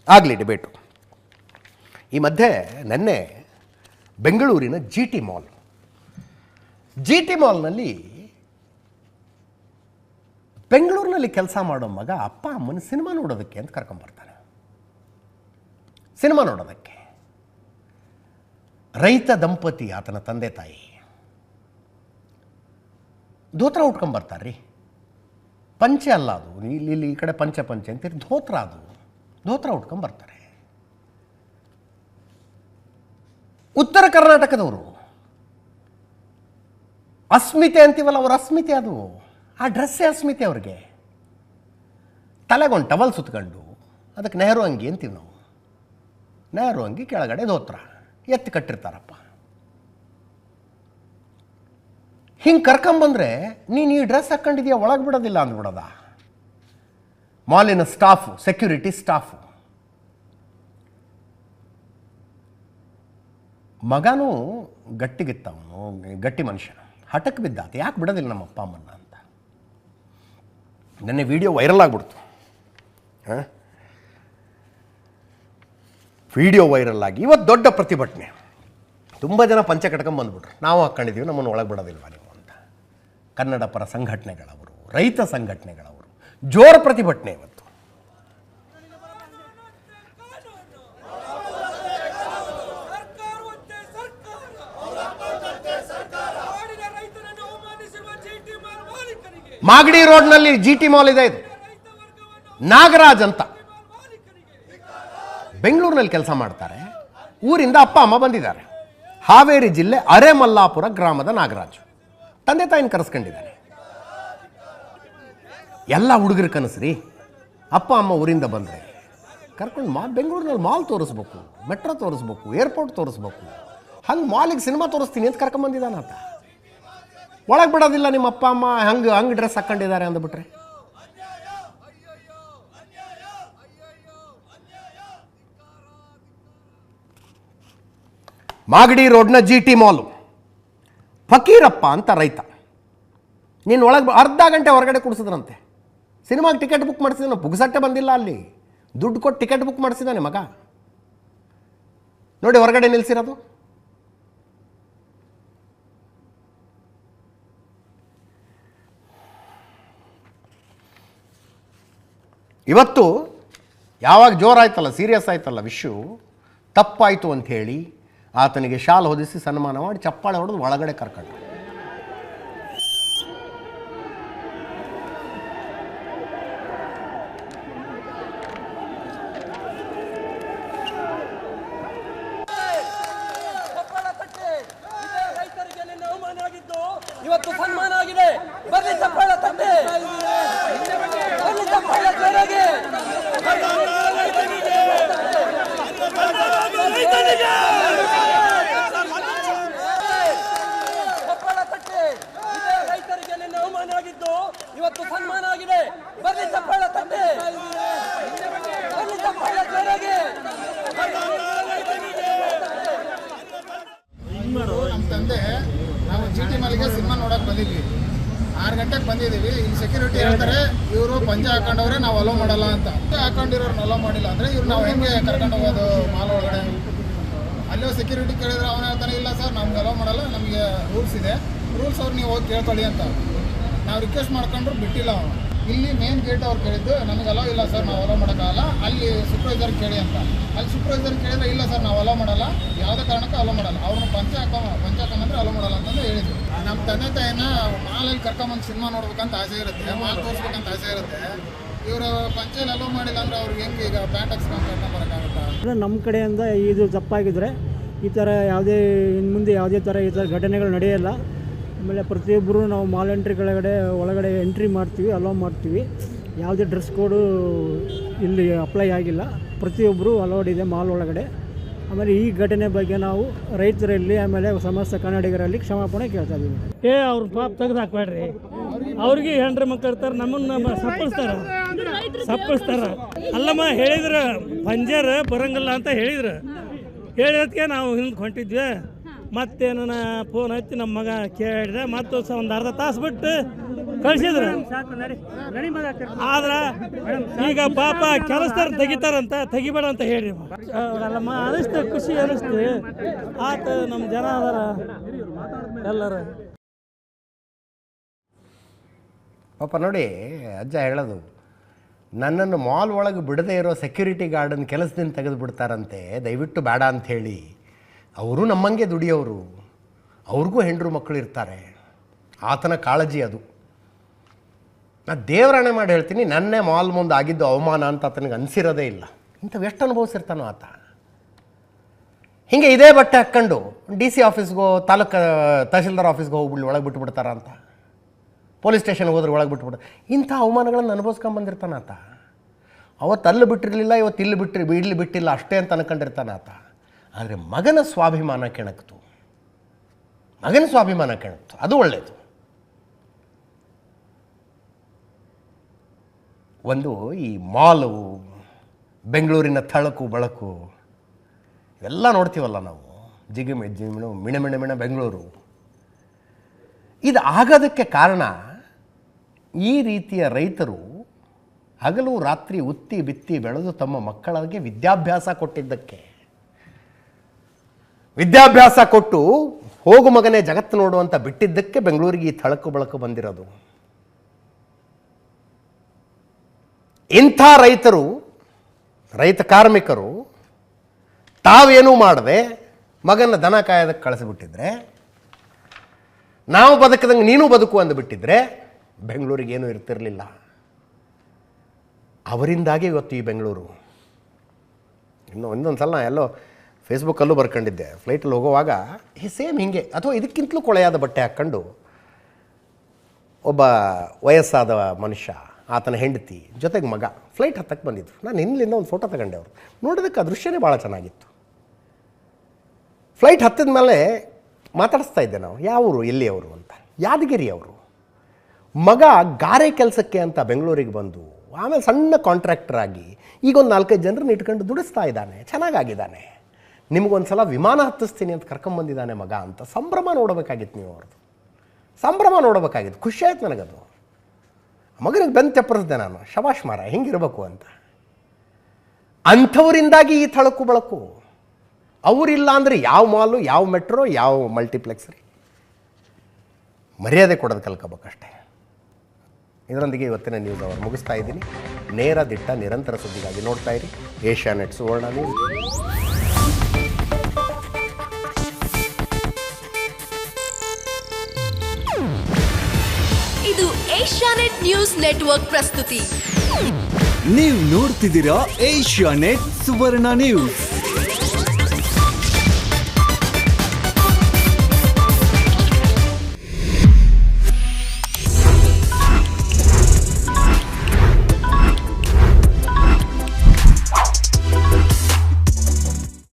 ಆಗಲಿ ಡಿಬೇಟು. ಈ ಮಧ್ಯೆ ನೆನ್ನೆ ಬೆಂಗಳೂರಿನ ಜಿ ಟಿ ಮಾಲ್ನಲ್ಲಿ ಬೆಂಗಳೂರಿನಲ್ಲಿ ಕೆಲಸ ಮಾಡೋ ಮಗ ಅಪ್ಪ ಅಮ್ಮನ ಸಿನಿಮಾ ನೋಡೋದಕ್ಕೆ ಅಂತ ಕರ್ಕೊಂಬರ್ತಾನೆ. ಸಿನಿಮಾ ನೋಡೋದಕ್ಕೆ ರೈತ ದಂಪತಿ, ಆತನ ತಂದೆ ತಾಯಿ ಧೋತ್ರ ಉಟ್ಕೊಂಬರ್ತಾರ್ರಿ. ಪಂಚೆ ಅಲ್ಲ ಅದು, ಇಲ್ಲಿ ಈ ಕಡೆ ಪಂಚೆ ಅಂತೀರಿ, ಧೋತ್ರ ಉಟ್ಕೊಂಬರ್ತಾರೆ. ಉತ್ತರ ಕರ್ನಾಟಕದವರು ಅಸ್ಮಿತೆ ಅಂತೀವಲ್ಲ, ಅವ್ರ ಅಸ್ಮಿತೆ ಅದು, ಆ ಡ್ರೆಸ್ಸೇ ಅಸ್ಮಿತೆ ಅವ್ರಿಗೆ. ತಲೆಗೊಂದು ಟವಲ್ ಸುತ್ಕೊಂಡು, ಅದಕ್ಕೆ ನೆಹರು ಅಂಗಿ ಅಂತೀವಿ ನಾವು. ನೆಹರು ಅಂಗಿ ಕೆಳಗಡೆ ಧೋತ್ರ ಎತ್ತಿ ಕಟ್ಟಿರ್ತಾರಪ್ಪ. ಹಿಂಗೆ ಕರ್ಕೊಂಬಂದ್ರೆ ನೀನು ಈ ಡ್ರೆಸ್ ಹಾಕ್ಕೊಂಡಿದೀಯ, ಒಳಗೆ ಬಿಡೋದಿಲ್ಲ ಅಂದ್ಬಿಡೋದ. ಮಾಲಿನ ಸ್ಟಾಫು, ಸೆಕ್ಯೂರಿಟಿ ಸ್ಟಾಫು. ಮಗನೂ ಗಟ್ಟಿಗಿತ್ತವನು, ಗಟ್ಟಿ ಮನುಷ್ಯ, ಹಠಕ್ಕೆ ಬಿದ್ದಾತ, ಯಾಕೆ ಬಿಡೋದಿಲ್ಲ ನಮ್ಮ ಅಪ್ಪ ಅಮ್ಮನ್ನ ಅಂತ. ನೆನ್ನೆ ವಿಡಿಯೋ ವೈರಲ್ ಆಗ್ಬಿಡ್ತು. ವಿಡಿಯೋ ವೈರಲ್ ಆಗಿ ಇವತ್ತು ದೊಡ್ಡ ಪ್ರತಿಭಟನೆ. ತುಂಬ ಜನ ಪಂಚೆ ಕಟ್ಕೊಂಡು ಬಂದ್ಬಿಟ್ರು, ನಾವು ಹಾಕ್ಕೊಂಡಿದ್ದೀವಿ, ನಮ್ಮನ್ನು ಒಳಗೆ ಬಿಡೋದಿಲ್ವ ನೀವು ಅಂತ. ಕನ್ನಡ ಪರ ಸಂಘಟನೆಗಳವರು, ರೈತ ಸಂಘಟನೆಗಳವರು ಜೋರ ಪ್ರತಿಭಟನೆ ಇವತ್ತು. ಮಾಗಡಿ ರೋಡ್ನಲ್ಲಿ ಜಿ ಟಿ ಮಾಲ್ ಇದೆ. ಇದು ನಾಗರಾಜ್ ಅಂತ ಬೆಂಗಳೂರಿನಲ್ಲಿ ಕೆಲಸ ಮಾಡ್ತಾರೆ. ಊರಿಂದ ಅಪ್ಪ ಅಮ್ಮ ಬಂದಿದ್ದಾರೆ. ಹಾವೇರಿ ಜಿಲ್ಲೆ ಅರೆಮಲ್ಲಾಪುರ ಗ್ರಾಮದ ನಾಗರಾಜ್ ತಂದೆ ತಾಯಿನ ಕರೆಸ್ಕೊಂಡಿದ್ದಾನೆ. ಎಲ್ಲ ಹುಡುಗರ ಕನಸ್ರಿ, ಅಪ್ಪ ಅಮ್ಮ ಊರಿಂದ ಬಂದರೆ ಕರ್ಕೊಂಡು ಬೆಂಗಳೂರಿನಲ್ಲಿ ಮಾಲ್ ತೋರಿಸ್ಬೇಕು, ಮೆಟ್ರೋ ತೋರಿಸ್ಬೇಕು, ಏರ್ಪೋರ್ಟ್ ತೋರಿಸ್ಬೇಕು. ಹಂಗೆ ಮಾಲಿಗೆ ಸಿನಿಮಾ ತೋರಿಸ್ತೀನಿ ಅಂತ ಕರ್ಕೊಂಬಂದಿದ್ದಾನಾತ. ಒಳಗೆ ಬಿಡೋದಿಲ್ಲ ನಿಮ್ಮ ಅಪ್ಪ ಅಮ್ಮ, ಹಂಗೆ ಡ್ರೆಸ್ ಹಾಕ್ಕೊಂಡಿದ್ದಾರೆ ಅಂದ್ಬಿಟ್ರೆ. Magadi ರೋಡ್ನ G T mall. Fakirappa ಅಂತ ರೈತ, ನೀನು ಒಳಗೆ ಅರ್ಧ ಗಂಟೆ ಹೊರಗಡೆ ಕುಡಿಸಿದ್ರಂತೆ. ಸಿನಿಮಾಗೆ ಟಿಕೆಟ್ ಬುಕ್ ಮಾಡಿಸಿದಾನೆ, ಪುಗ್ಸಟ್ಟೆ ಬಂದಿಲ್ಲ, ಅಲ್ಲಿ ದುಡ್ಡು ಕೊಟ್ಟು ಟಿಕೆಟ್ ಬುಕ್ ಮಾಡಿಸಿದ್ದಾನೆ ಮಗ. ನೋಡಿ ಹೊರಗಡೆ ನಿಲ್ಲಿಸಿರೋದು. ಇವತ್ತು ಯಾವಾಗ ಜೋರಾಯ್ತಲ್ಲ, ಸೀರಿಯಸ್ ಆಯ್ತಲ್ಲ ವಿಷಯ, ತಪ್ಪಾಯಿತು ಅಂಥೇಳಿ ಆತನಿಗೆ ಶಾಲ್ ಹೊದಿಸಿ ಸನ್ಮಾನ ಮಾಡಿ ಚಪ್ಪಾಳೆ ಹೊಡೆದು ಒಳಗಡೆ ಕರ್ಕೊಂಡು. ಇವತ್ತು ಸನ್ಮಾನ ಆಗಿದೆ, ಬರ್ಲಿ ಚಪ್ಪಾಳೆ ತಟ್ಟೆ, ಬರ್ಲಿ ಚಪ್ಪಾಳೆ ಜೋರಾಗಿ. ರೈತರಿಗೆ ನಿನ್ನೆ ಅವಮಾನ ಆಗಿದ್ದು ಇವತ್ತು ಸನ್ಮಾನ ಆಗಿದೆ, ಬರ್ಲಿ ಚಪ್ಪಾಳೆ ತಟ್ಟೆ, ಬರ್ಲಿ ಚಪ್ಪಾಳೆ ಜೋರಾಗಿ. ನಮ್ಮ ತಂದೆ ನಾವು ಜಿ ಟಿ ಮಾಲ್ಗೆ ಸಿನಿಮಾ ನೋಡಕ್ ಬಂದಿದ್ವಿ. 6 ಗಂಟೆಗೆ ಬಂದಿದ್ದೀವಿ. ಇಲ್ಲಿ ಸೆಕ್ಯೂರಿಟಿ ಹೇಳ್ತಾರೆ ಇವರು ಪಂಚೆ ಹಾಕೊಂಡವ್ರೆ ನಾವು ಅಲೋ ಮಾಡಲ್ಲ ಅಂತ. ಹಾಕೊಂಡಿರೋರ್ನ ಅಲೋ ಮಾಡಿಲ್ಲ ಅಂದರೆ ಇವ್ರು ನಾವು ಹೆಂಗೆ ಕರ್ಕೊಂಡು ಹೋಗೋದು ಮಾಲ್ ಒಳಗಡೆ? ಅಲ್ಲೋ ಸೆಕ್ಯೂರಿಟಿ ಕೇಳಿದ್ರೆ ಅವನು ಹೇಳ್ತಾನೆ, ಇಲ್ಲ ಸರ್ ನಮ್ಗೆ ಅಲೋ ಮಾಡಲ್ಲ, ನಮಗೆ ರೂಲ್ಸ್ ಇದೆ, ರೂಲ್ಸ್ ಅವ್ರು ನೀವು ಹೋಗಿ ಕೇಳ್ಕೊಳ್ಳಿ ಅಂತ. ನಾವು ರಿಕ್ವೆಸ್ಟ್ ಮಾಡ್ಕೊಂಡ್ರು ಬಿಟ್ಟಿಲ್ಲ ಅವನು. ಇಲ್ಲಿ ಮೇನ್ ಗೇಟ್ ಅವ್ರು ಕೇಳಿದ್ದು ನಮಗೆ ಅಲೋ ಇಲ್ಲ ಸರ್, ನಾವು ಅಲೋ ಮಾಡೋಕ್ಕಾಗಲ್ಲ, ಅಲ್ಲಿ ಸೂಪರ್ವೈಸರ್ ಕೇಳಿ ಅಂತ. ಅಲ್ಲಿ ಸೂಪರ್ವೈಸರ್ ಕೇಳಿದ್ರೆ ಇಲ್ಲ ಸರ್ ನಾವು ಅಲೋ ಮಾಡಲ್ಲ, ಯಾವುದೇ ಕಾರಣಕ್ಕೂ ಅಲೋ ಮಾಡಲ್ಲ, ಅವ್ರನ್ನ ಪಂಚೆ ಹಾಕೊಂಡ್ರೆ ಅಲೋ ಮಾಡಲ್ಲ ಅಂತಂದು ಹೇಳಿದ್ರು. ನಮ್ಮ ತಂದೆ ತಾಯಿನ ಮಾಲಲ್ಲಿ ಕರ್ಕೊಂಬಂದು ಸಿನಿಮಾ ನೋಡ್ಬೇಕಂತ ಆಸೆ ಇರುತ್ತೆ, ಮಾಲ್ ತೋರಿಸ್ಬೇಕಂತ ಆಸೆ ಇರುತ್ತೆ. ಇವರು ಪಂಚೆಯಲ್ಲಿ ಅಲೋ ಮಾಡಿಲ್ಲ ಅಂದರೆ ಅವ್ರಿಗೆ ಹೆಂಗೆ ಈಗ ಪ್ಯಾಂಟ್ ಹಾಕ್ಸ್ಕೊಂಡು ಕರ್ಕೊಂಬರೋಕ್ಕಾಗುತ್ತಾ? ನಮ್ಮ ಕಡೆಯಿಂದ ಇದು ತಪ್ಪಾಗಿದ್ದರೆ ಈ ಥರ ಯಾವುದೇ ಇನ್ನು ಮುಂದೆ ಯಾವುದೇ ಥರ ಈ ಥರ ಘಟನೆಗಳು ನಡೆಯಲ್ಲ. ಆಮೇಲೆ ಪ್ರತಿಯೊಬ್ಬರು ನಾವು ಮಾಲ್ ಒಳಗಡೆ ಎಂಟ್ರಿ ಮಾಡ್ತೀವಿ, ಅಲೋ ಮಾಡ್ತೀವಿ. ಯಾವುದೇ ಡ್ರೆಸ್ ಕೋಡು ಇಲ್ಲಿ ಅಪ್ಲೈ ಆಗಿಲ್ಲ, ಪ್ರತಿಯೊಬ್ಬರು ಅಲೋಡ್ ಇದೆ ಮಾಲ್ ಒಳಗಡೆ. ಆಮೇಲೆ ಈ ಘಟನೆ ಬಗ್ಗೆ ನಾವು ರೈತರಲ್ಲಿ ಆಮೇಲೆ ಸಮಸ್ತ ಕನ್ನಡಿಗರಲ್ಲಿ ಕ್ಷಮಾಪಣೆ ಕೇಳ್ತಾ ಇದ್ದೀವಿ. ಅವ್ರ ಪಾಪ ತೆಗೆದು ಹಾಕ್ಬೇಡ್ರಿ, ಅವ್ರಿಗೆ ಹೆಂಡ್ರ ಮಕ್ಕಳು ಇರ್ತಾರೆ, ನಮ್ಮನ್ನು ಸಪ್ಪಳಿಸ್ತಾರ. ಅಲ್ಲಮ್ಮ ಹೇಳಿದ್ರು ಪಂಜರ್ ಬರಂಗಿಲ್ಲ ಅಂತ ಹೇಳಿದ್ಕೆ ನಾವು ಹಿಂದೆ ಹೊಂಟಿದ್ವಿ. ಮತ್ತೆ ನನ್ನ ಫೋನ್ ಹಚ್ಚಿ ನಮ್ಮ ಮಗ ಕೇಳಿದೆ, ಮತ್ತು ಒಂದು ಅರ್ಧ ತಾಸು ಬಿಟ್ಟು ಕಳಿಸಿದ್ರು ಆದ್ರೆ ಈಗ ಪಾಪ ಕೆಲಸದಾರ ತೆಗಿತಾರಂತ ತೆಗಿಬೇಡ ಅಂತ ಹೇಳ್ರಿ ಅಲ್ಲಮ್ಮ ಅನಿಸ್ತು, ಖುಷಿ ಅನಿಸ್ತು. ಆತ ನಮ್ಮ ಜನ ಅದಾರ ಎಲ್ಲರೂ. ಪಾಪ ನೋಡಿ ಅಜ್ಜ ಹೇಳೋದು, ನನ್ನನ್ನು ಮಾಲ್ ಒಳಗೆ ಬಿಡದೇ ಇರೋ ಸೆಕ್ಯೂರಿಟಿ ಗಾರ್ಡನ್ ಕೆಲಸದಿಂದ ತೆಗೆದು ಬಿಡ್ತಾರಂತೆ, ದಯವಿಟ್ಟು ಬೇಡ ಅಂಥೇಳಿ. ಅವರು ನಮ್ಮಂಗೆ ದುಡಿಯೋರು, ಅವ್ರಿಗೂ ಹೆಂಡರು ಮಕ್ಕಳು ಇರ್ತಾರೆ. ಆತನ ಕಾಳಜಿ ಅದು. ನಾನು ದೇವರಾಣೆ ಮಾಡಿ ಹೇಳ್ತೀನಿ, ನನ್ನೇ ಮಾಲ್ ಮುಂದೆ ಆಗಿದ್ದು ಅವಮಾನ ಅಂತ ಆತನಿಗೆ ಅನಿಸಿರೋದೇ ಇಲ್ಲ. ಇಂಥವು ಎಷ್ಟು ಅನುಭವಿಸಿರ್ತಾನೋ ಆತ. ಹೀಗೆ ಇದೇ ಬಟ್ಟೆ ಹಾಕ್ಕೊಂಡು DC ಆಫೀಸ್ಗೋ ತಹಶೀಲ್ದಾರ್ ಆಫೀಸ್ಗೆ ಹೋಗ್ಬಿಡ್ಲಿ ಒಳಗೆ ಬಿಟ್ಟುಬಿಡ್ತಾರ ಅಂತ, ಪೊಲೀಸ್ ಸ್ಟೇಷನ್ಗೆ ಹೋದ್ರೆ ಒಳಗೆ ಬಿಟ್ಬಿಡ್ತಾರೆ. ಇಂಥ ಅವಮಾನಗಳನ್ನು ಅನುಭವಿಸ್ಕೊಂಬಂದಿರ್ತಾನೆ ಆತ. ಅವತ್ತು ಅಲ್ಲಿ ಬಿಟ್ಟಿರಲಿಲ್ಲ, ಇವತ್ತು ಇಲ್ಲಿ ಬಿಟ್ಟಿಲ್ಲ ಅಷ್ಟೇ ಅಂತ ಅನ್ಕೊಂಡಿರ್ತಾನೆ ಆತ. ಆದರೆ ಮಗನ ಸ್ವಾಭಿಮಾನ ಕೆಣಕ್ತು, ಅದು ಒಳ್ಳೆಯದು. ಒಂದು ಈ ಮಾಲು, ಬೆಂಗಳೂರಿನ ಥಳಕು ಬಳಕು ಇವೆಲ್ಲ ನೋಡ್ತೀವಲ್ಲ ನಾವು, ಜಿಗಿಮಿಣ ಮಿಣ ಬೆಂಗಳೂರು. ಇದು ಆಗೋದಕ್ಕೆ ಕಾರಣ ಈ ರೀತಿಯ ರೈತರು ಹಗಲು ರಾತ್ರಿ ಉತ್ತಿ ಬಿತ್ತಿ ಬೆಳೆದು ತಮ್ಮ ಮಕ್ಕಳಿಗೆ ವಿದ್ಯಾಭ್ಯಾಸ ಕೊಟ್ಟಿದ್ದಕ್ಕೆ. ವಿದ್ಯಾಭ್ಯಾಸ ಕೊಟ್ಟು ಹೋಗು ಮಗನೇ ಜಗತ್ತು ನೋಡುವಂತ ಬಿಟ್ಟಿದ್ದಕ್ಕೆ ಬೆಂಗಳೂರಿಗೆ ಈ ಥಳಕು ಬಳಕು ಬಂದಿರೋದು. ಇಂಥ ರೈತರು, ರೈತ ಕಾರ್ಮಿಕರು ತಾವೇನೂ ಮಾಡದೆ ಮಗನ ದನ ಕಾಯೋದಕ್ಕೆ ಕಳಿಸಿಬಿಟ್ಟಿದ್ರೆ, ನಾವು ಬದುಕದಂಗೆ ನೀನು ಬದುಕು ಅಂದುಬಿಟ್ಟಿದ್ರೆ ಬೆಂಗಳೂರಿಗೇನೂ ಇರ್ತಿರಲಿಲ್ಲ. ಅವರಿಂದಾಗಿ ಇವತ್ತು ಈ ಬೆಂಗಳೂರು. ಇನ್ನೊಂದು ಸಲ ಎಲ್ಲೋ ಫೇಸ್ಬುಕ್ಕಲ್ಲೂ ಬರ್ಕೊಂಡಿದ್ದೆ, ಫ್ಲೈಟಲ್ಲಿ ಹೋಗುವಾಗ ಸೇಮ್ ಹಿಂಗೆ ಅಥವಾ ಇದಕ್ಕಿಂತಲೂ ಕೊಳೆಯಾದ ಬಟ್ಟೆ ಹಾಕ್ಕೊಂಡು ಒಬ್ಬ ವಯಸ್ಸಾದ ಮನುಷ್ಯ, ಆತನ ಹೆಂಡತಿ ಜೊತೆಗೆ ಮಗ ಫ್ಲೈಟ್ ಹತ್ತಕ್ಕೆ ಬಂದಿದ್ರು. ನಾನು ಇಲ್ಲಿಂದ ಒಂದು ಫೋಟೋ ತಗೊಂಡೆ. ಅವರು ನೋಡೋದಕ್ಕೆ ಆ ದೃಶ್ಯನೇ ಭಾಳ ಚೆನ್ನಾಗಿತ್ತು. ಫ್ಲೈಟ್ ಹತ್ತಿದ ಮೇಲೆ ಮಾತಾಡಿಸ್ತಾ ಇದ್ದೆ ನಾವು, ಯಾವರು ಎಲ್ಲಿಯವರು ಅಂತ. ಯಾದಗಿರಿ ಅವರು. ಮಗ ಗಾರೆ ಕೆಲಸಕ್ಕೆ ಅಂತ ಬೆಂಗಳೂರಿಗೆ ಬಂದು ಆಮೇಲೆ ಸಣ್ಣ ಕಾಂಟ್ರಾಕ್ಟರ್ ಆಗಿ ಈಗ ಒಂದು 4-5 ಜನರನ್ನ ಇಟ್ಕೊಂಡು ದುಡಿಸ್ತಾ ಇದ್ದಾನೆ, ಚೆನ್ನಾಗಾಗಿದ್ದಾನೆ. ನಿಮಗೊಂದು ಸಲ ವಿಮಾನ ಹತ್ತಿಸ್ತೀನಿ ಅಂತ ಕರ್ಕೊಂಬಂದಿದ್ದಾನೆ ಮಗ ಅಂತ ಸಂಭ್ರಮ ನೋಡಬೇಕಾಗಿತ್ತು. ನೀವು ಅವ್ರದ್ದು ಸಂಭ್ರಮ ನೋಡಬೇಕಾಗಿತ್ತು. ಖುಷಿ ಆಯ್ತು ನನಗದು. ಮಗನಿಗೆ ಬೆನ್ನು ತೆಪ್ಪರಿಸಿದೆ ನಾನು, ಶಬಾಷ್ ಮಾರ, ಹಿಂಗಿರಬೇಕು ಅಂತ. ಅಂಥವರಿಂದಾಗಿ ಈ ಥಳಕು ಬಳಕು. ಅವರಿಲ್ಲ ಅಂದರೆ ಯಾವ ಮಾಲು, ಯಾವ ಮೆಟ್ರೋ, ಯಾವ ಮಲ್ಟಿಪ್ಲೆಕ್ಸ್ ರೀ. ಮರ್ಯಾದೆ ಕೊಡೋದು ಕಲ್ಕೋಬೇಕಷ್ಟೇ. ಇದರೊಂದಿಗೆ ಇವತ್ತಿನ ನ್ಯೂಸ್ ಅವರು ಮುಗಿಸ್ತಾ ಇದ್ದೀನಿ. ನೇರ ದಿಟ್ಟ ನಿರಂತರ ಸುದ್ದಿಗಾಗಿ ನೋಡ್ತಾ ಇರಿ ಏಷ್ಯಾನೆಟ್ ಸುವರ್ಣ ನ್ಯೂಸ್. ಇದು ಏಷ್ಯಾನೆಟ್ ನ್ಯೂಸ್ ನೆಟ್ವರ್ಕ್ ಪ್ರಸ್ತುತಿ. ನೀವು ನೋಡ್ತಿದ್ದೀರಾ ಏಷ್ಯಾನೆಟ್ ಸುವರ್ಣ ನ್ಯೂಸ್.